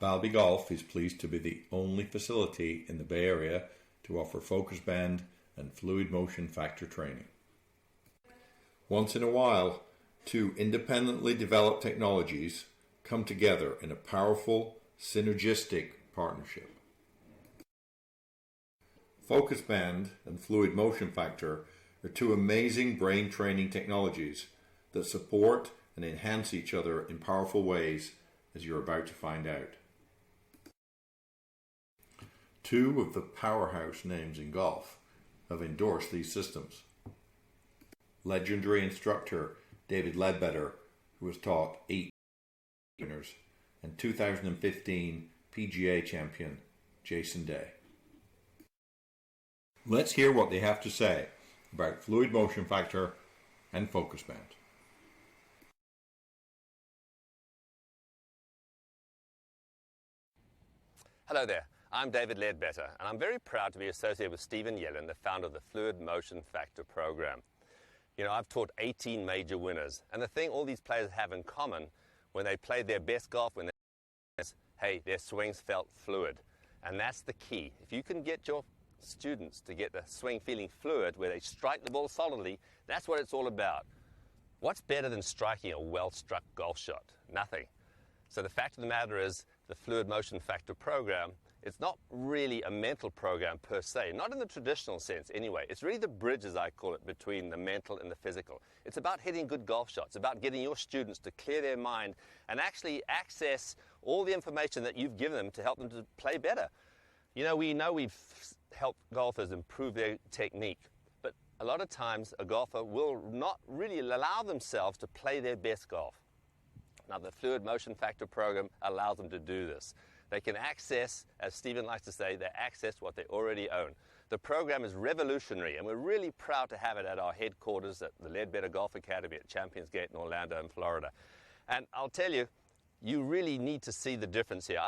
Balbi Golf is pleased to be the only facility in the Bay Area to offer FocusBand and fluid motion factor training. Once in a while, two independently developed technologies come together in a powerful, synergistic partnership. FocusBand and fluid motion factor are two amazing brain training technologies that support and enhance each other in powerful ways, as you're about to find out. Two of the powerhouse names in golf have endorsed these systems. Legendary instructor David Ledbetter, who has taught 8 winners, and 2015 PGA champion Jason Day. Let's hear what they have to say about fluid motion factor and FocusBand. Hello there, I'm David Ledbetter, and I'm very proud to be associated with Steven Yellin, the founder of the Fluid Motion Factor program. You know, I've taught 18 major winners, and the thing all these players have in common when they played their best golf, hey, their swings felt fluid, and that's the key. If you can get your students to get the swing feeling fluid, where they strike the ball solidly, that's what it's all about. What's better than striking a well-struck golf shot? Nothing. So the fact of the matter is, the Fluid Motion Factor program, it's not really a mental program per se, not in the traditional sense anyway. It's really the bridge, as I call it, between the mental and the physical. It's about hitting good golf shots, about getting your students to clear their mind and actually access all the information that you've given them to help them to play better. You know we've helped golfers improve their technique, but a lot of times a golfer will not really allow themselves to play their best golf. Now, the Fluid Motion Factor program allows them to do this. They can access, as Steven likes to say, they access what they already own. The program is revolutionary, and we're really proud to have it at our headquarters at the Ledbetter Golf Academy at Champions Gate in Orlando in Florida. And I'll tell you, you really need to see the difference here.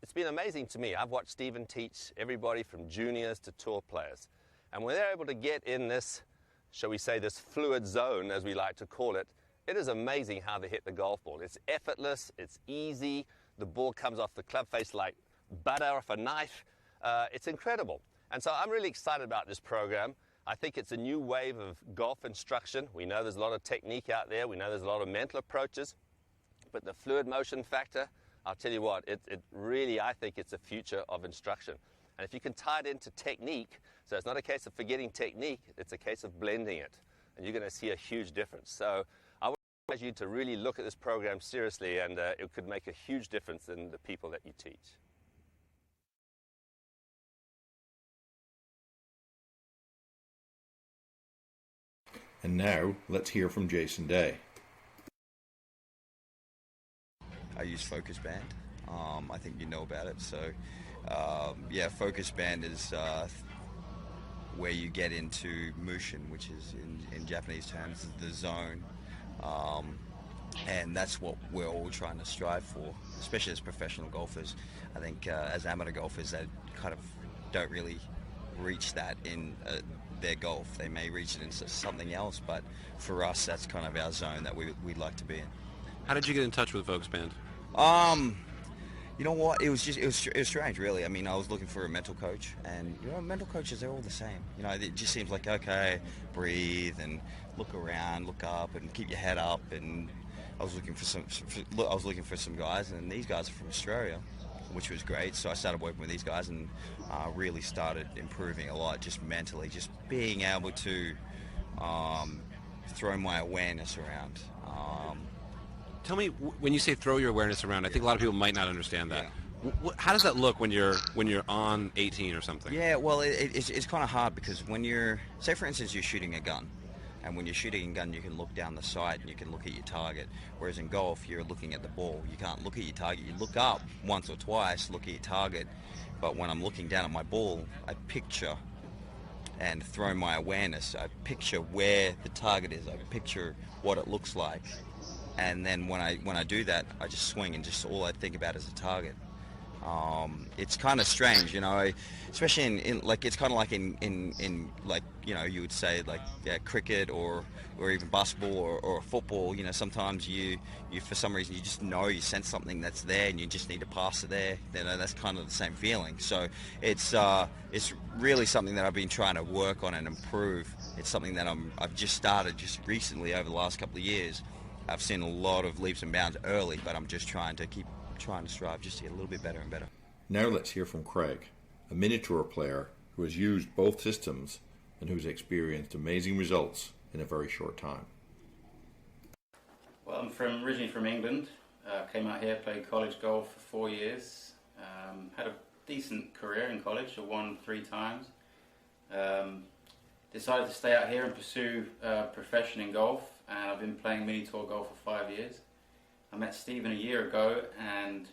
It's been amazing to me. I've watched Steven teach everybody from juniors to tour players. And when they're able to get in this, shall we say, this fluid zone, as we like to call it, it is amazing how they hit the golf ball. It's effortless, it's easy, the ball comes off the club face like butter off a knife. It's incredible. And so I'm really excited about this program. I think it's a new wave of golf instruction. We know there's a lot of technique out there. We know there's a lot of mental approaches. But the Fluid Motion Factor, I'll tell you what, it really, I think it's a future of instruction. And if you can tie it into technique, so it's not a case of forgetting technique, it's a case of blending it. And you're going to see a huge difference. So I would advise you to really look at this program seriously, and it could make a huge difference in the people that you teach. And now, let's hear from Jason Day. I use FocusBand. I think you know about it. So, yeah, FocusBand is where you get into mushin, which is in Japanese terms the zone, and that's what we're all trying to strive for, especially as professional golfers. I think as amateur golfers, they kind of don't really reach that in their golf. They may reach it in something else, but for us, that's kind of our zone that we'd like to be in. How did you get in touch with FocusBand? You know what? It was strange, really. I mean, I was looking for a mental coach, and mental coaches, they're all the same. It just seems like, okay, breathe and look around, look up, and keep your head up. And I was looking for some guys, and these guys are from Australia, which was great. So I started working with these guys, and really started improving a lot, just mentally, just being able to throw my awareness around. Tell me, when you say throw your awareness around, I think a lot of people might not understand that. Yeah. How does that look when you're on 18 or something? Yeah, well, it's kind of hard because when you're, say for instance, you're shooting a gun, and when you're shooting a gun, you can look down the sight and you can look at your target. Whereas in golf, you're looking at the ball. You can't look at your target. You look up once or twice, look at your target. But when I'm looking down at my ball, I picture and throw my awareness. I picture where the target is. I picture what it looks like. And then when I do that, I just swing, and just all I think about is the target. It's kind of strange, you know, especially in like, it's kind of like in like, you know, you would say like cricket or even basketball or football. You know, sometimes you for some reason you just know, you sense something that's there and you just need to pass it there. You know, that's kind of the same feeling. So it's really something that I've been trying to work on and improve. It's something that I've just started just recently over the last couple of years. I've seen a lot of leaps and bounds early, but I'm just trying to strive just to get a little bit better and better. Now let's hear from Craig, a miniature player who has used both systems and who's experienced amazing results in a very short time. Well, I'm originally from England. Came out here, played college golf for 4 years. Had a decent career in college. I won 3 times. Decided to stay out here and pursue a profession in golf, and I've been playing mini tour golf for 5 years. I met Steven a year ago and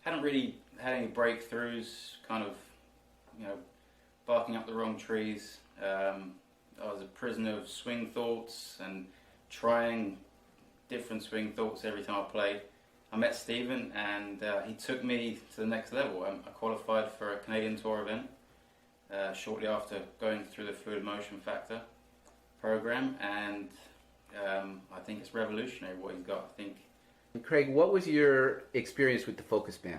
hadn't really had any breakthroughs, kind of, you know, barking up the wrong trees. I was a prisoner of swing thoughts and trying different swing thoughts every time I played. I met Steven and he took me to the next level. I qualified for a Canadian Tour event shortly after going through the Fluid Motion Factor program, and I think it's revolutionary what he's got. I think. Craig, what was your experience with the FocusBand?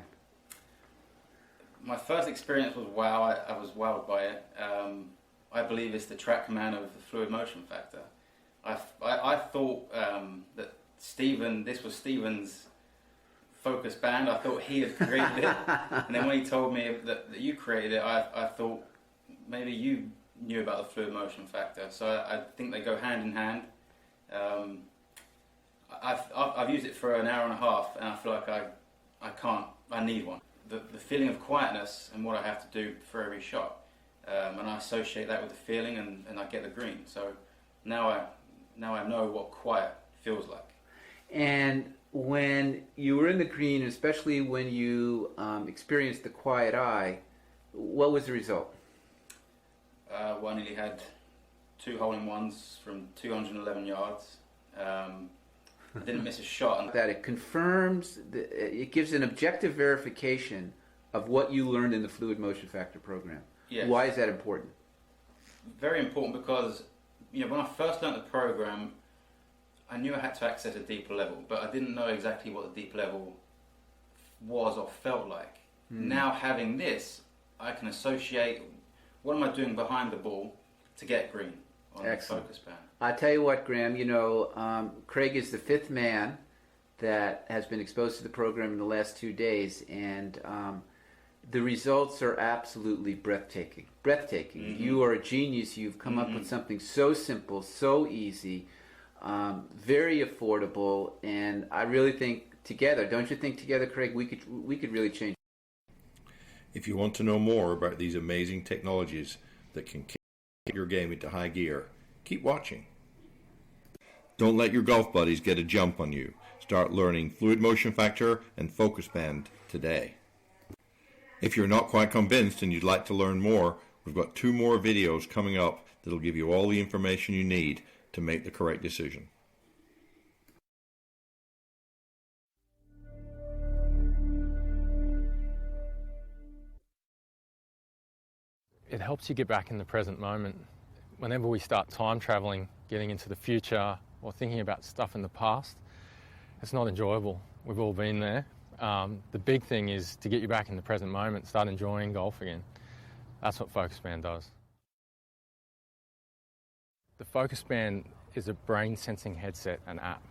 My first experience was wow. I was wowed by it. I believe it's the track command of the Fluid Motion Factor. I thought that this was Steven's FocusBand. I thought he had created it. And then when he told me that you created it, I thought maybe you knew about the Fluid Motion Factor. So I think they go hand in hand. I've used it for an hour and a half, and I feel like I need one. The feeling of quietness and what I have to do for every shot, and I associate that with the feeling, and I get the green. So now I know what quiet feels like. And when you were in the green, especially when you experienced the quiet eye, what was the result? Well, I nearly had 2 hole-in-ones from 211 yards. I didn't miss a shot. That it confirms, it gives an objective verification of what you learned in the Fluid Motion Factor program. Yes. Why is that important? Very important because, you know, when I first learned the program, I knew I had to access a deeper level, but I didn't know exactly what the deep level was or felt like. Now having this, I can associate what am I doing behind the ball to get green on Excellent. the FocusBand. I tell you what, Graham, you know, Craig is the 5th man that has been exposed to the program in the last 2 days, and the results are absolutely breathtaking. Breathtaking. Mm-hmm. You are a genius. You've come up with something so simple, so easy, very affordable, and I really think together, don't you think together, Craig, we could really change. If you want to know more about these amazing technologies that can kick your game into high gear, keep watching. Don't let your golf buddies get a jump on you. Start learning Fluid Motion Factor and FocusBand today. If you're not quite convinced and you'd like to learn more, we've got 2 more videos coming up that'll give you all the information you need to make the correct decision. It helps you get back in the present moment. Whenever we start time traveling, getting into the future or thinking about stuff in the past, it's not enjoyable. We've all been there. The big thing is to get you back in the present moment, start enjoying golf again. That's what FocusBand does. The FocusBand is a brain sensing headset and app.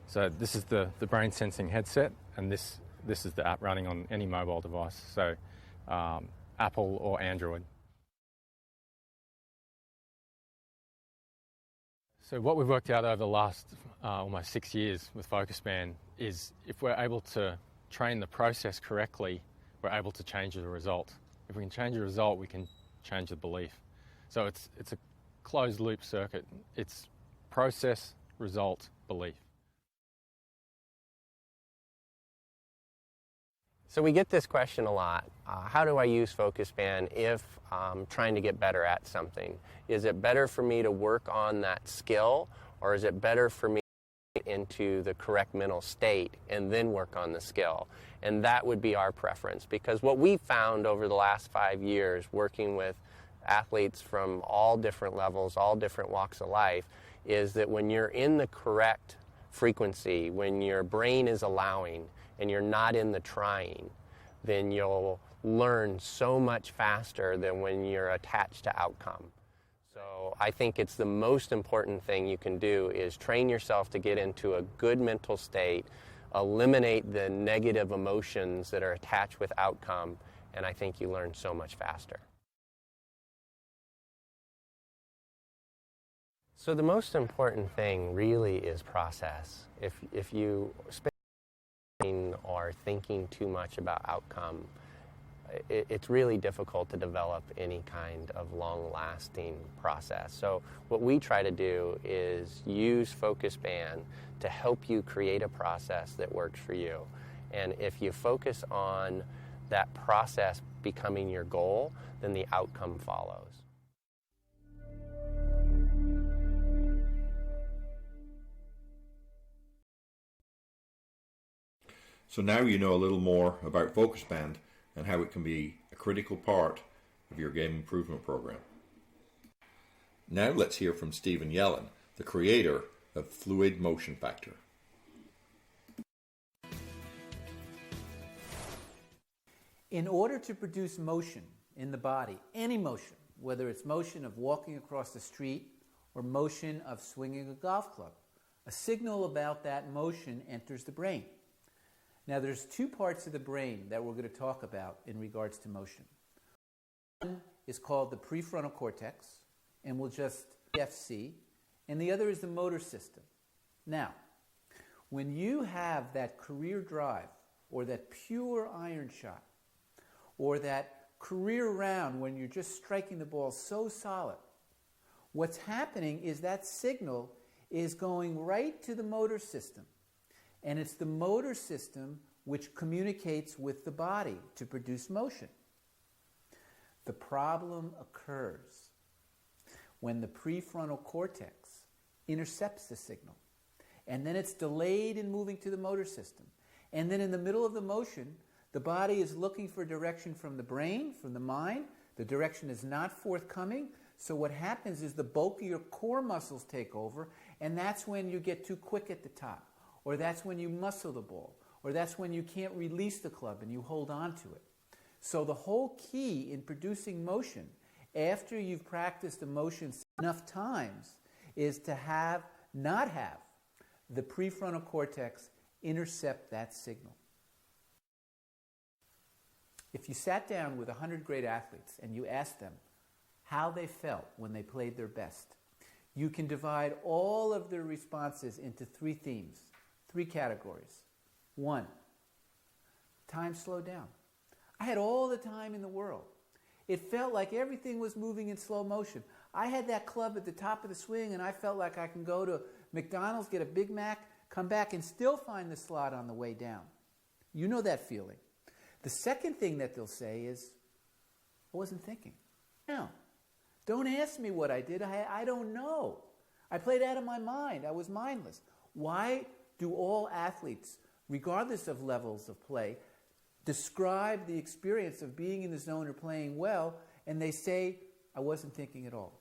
So this is the brain sensing headset, and this is the app running on any mobile device, so Apple or Android. So what we've worked out over the last almost 6 years with FocusBand is if we're able to train the process correctly, we're able to change the result. If we can change the result, we can change the belief. So it's a closed loop circuit. It's process, result, belief. So we get this question a lot. How do I use FocusBand if I'm trying to get better at something? Is it better for me to work on that skill, or is it better for me get into the correct mental state and then work on the skill. And that would be our preference, because what we've found over the last 5 years working with athletes from all different levels, all different walks of life, is that when you're in the correct frequency, when your brain is allowing and you're not in the trying, then you'll learn so much faster than when you're attached to outcome. So I think it's the most important thing you can do is train yourself to get into a good mental state, eliminate the negative emotions that are attached with outcome, and I think you learn so much faster. So the most important thing really is process. If you spend or thinking too much about outcome, it's really difficult to develop any kind of long-lasting process. So what we try to do is use FocusBand to help you create a process that works for you. And if you focus on that process becoming your goal, then the outcome follows. So now you know a little more about FocusBand and how it can be a critical part of your game improvement program. Now let's hear from Steven Yellin, the creator of Fluid Motion Factor. In order to produce motion in the body, any motion, whether it's motion of walking across the street or motion of swinging a golf club, a signal about that motion enters the brain. Now there's two parts of the brain that we're going to talk about in regards to motion. One is called the prefrontal cortex, and we'll just FC, and the other is the motor system. Now, when you have that career drive, or that pure iron shot, or that career round when you're just striking the ball so solid, what's happening is that signal is going right to the motor system. And it's the motor system which communicates with the body to produce motion. The problem occurs when the prefrontal cortex intercepts the signal. And then it's delayed in moving to the motor system. And then in the middle of the motion, the body is looking for direction from the brain, from the mind. The direction is not forthcoming. So what happens is the bulkier core muscles take over, and that's when you get too quick at the top. Or that's when you muscle the ball, or that's when you can't release the club and you hold on to it. So the whole key in producing motion, after you've practiced the motion enough times, is to not have the prefrontal cortex intercept that signal. If you sat down with 100 great athletes and you asked them how they felt when they played their best, you can divide all of their responses into three themes. 3 categories. 1, time slowed down. I had all the time in the world. It felt like everything was moving in slow motion. I had that club at the top of the swing and I felt like I can go to McDonald's, get a Big Mac, come back and still find the slot on the way down. You know that feeling. The second thing that they'll say is, I wasn't thinking. No, don't ask me what I did. I don't know. I played out of my mind. I was mindless. Why do all athletes, regardless of levels of play, describe the experience of being in the zone or playing well, and they say, I wasn't thinking at all?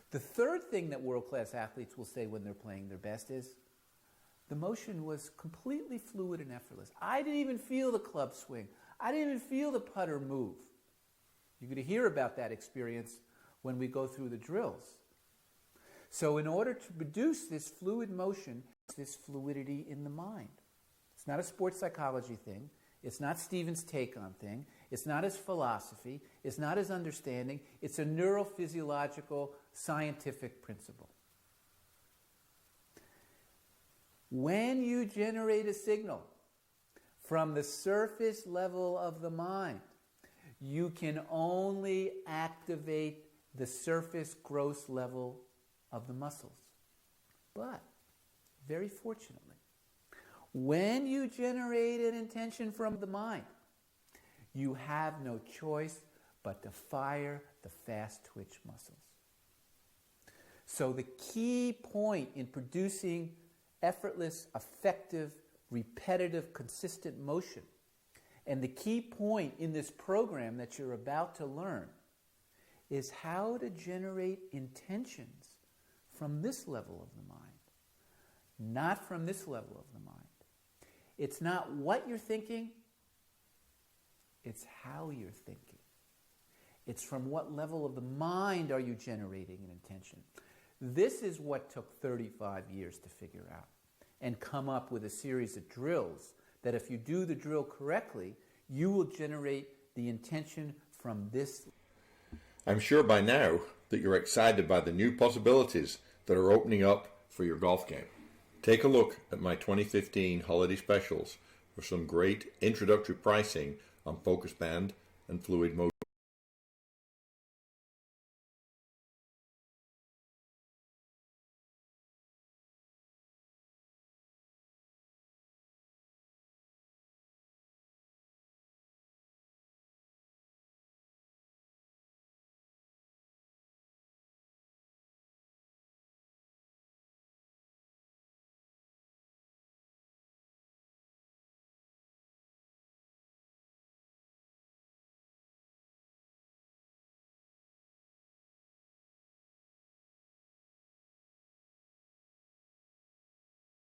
The third thing that world-class athletes will say when they're playing their best is, the motion was completely fluid and effortless. I didn't even feel the club swing. I didn't even feel the putter move. You're going to hear about that experience when we go through the drills. So in order to produce this fluid motion, this fluidity in the mind. It's not a sports psychology thing. It's not Steven's take on thing. It's not his philosophy. It's not his understanding. It's a neurophysiological scientific principle. When you generate a signal from the surface level of the mind, you can only activate the surface gross level of the muscles. But very fortunately, when you generate an intention from the mind, you have no choice but to fire the fast twitch muscles. So the key point in producing effortless, effective, repetitive, consistent motion. And the key point in this program that you're about to learn is how to generate intentions from this level of the mind, not from this level of the mind. It's not what you're thinking, it's how you're thinking. It's from what level of the mind are you generating an intention. This is what took 35 years to figure out and come up with a series of drills that if you do the drill correctly, you will generate the intention from this. I'm sure by now that you're excited by the new possibilities that are opening up for your golf game. Take a look at my 2015 holiday specials for some great introductory pricing on FocusBand and fluid motion.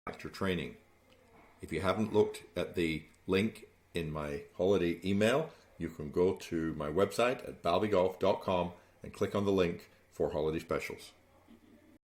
Factor training. If you haven't looked at the link in my holiday email, you can go to my website at balbigolf.com and click on the link for holiday specials.